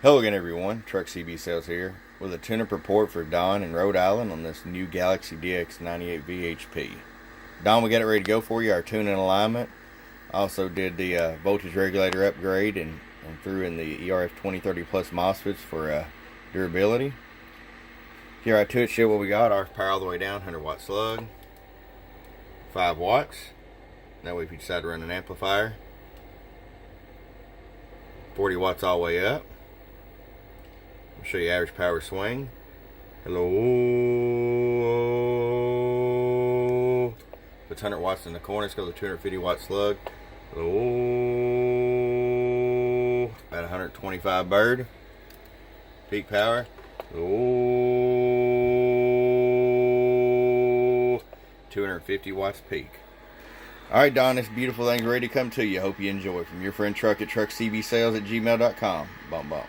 Hello again everyone, Truck CB Sales here with a tune-up report for Don in Rhode Island on this new Galaxy DX98 VHP. Don, we got it ready to go for you, our tune and alignment. Also did the voltage regulator upgrade and threw in the erf2030 plus MOSFETs for durability. Here right to it, show what we got. Our power all the way down, 100 watt slug, 5 watts. That way if you decide to run an amplifier, 40 watts all the way up. I'll show you average power swing. Hello. If it's 100 watts in the corner, let's go to the 250 watt slug. Hello. About 125 bird. Peak power. Hello. 250 watts peak. Alright, Don, this beautiful thing's ready to come to you. Hope you enjoy. From your friend Truck at truckcbsales@gmail.com. Bump, bump.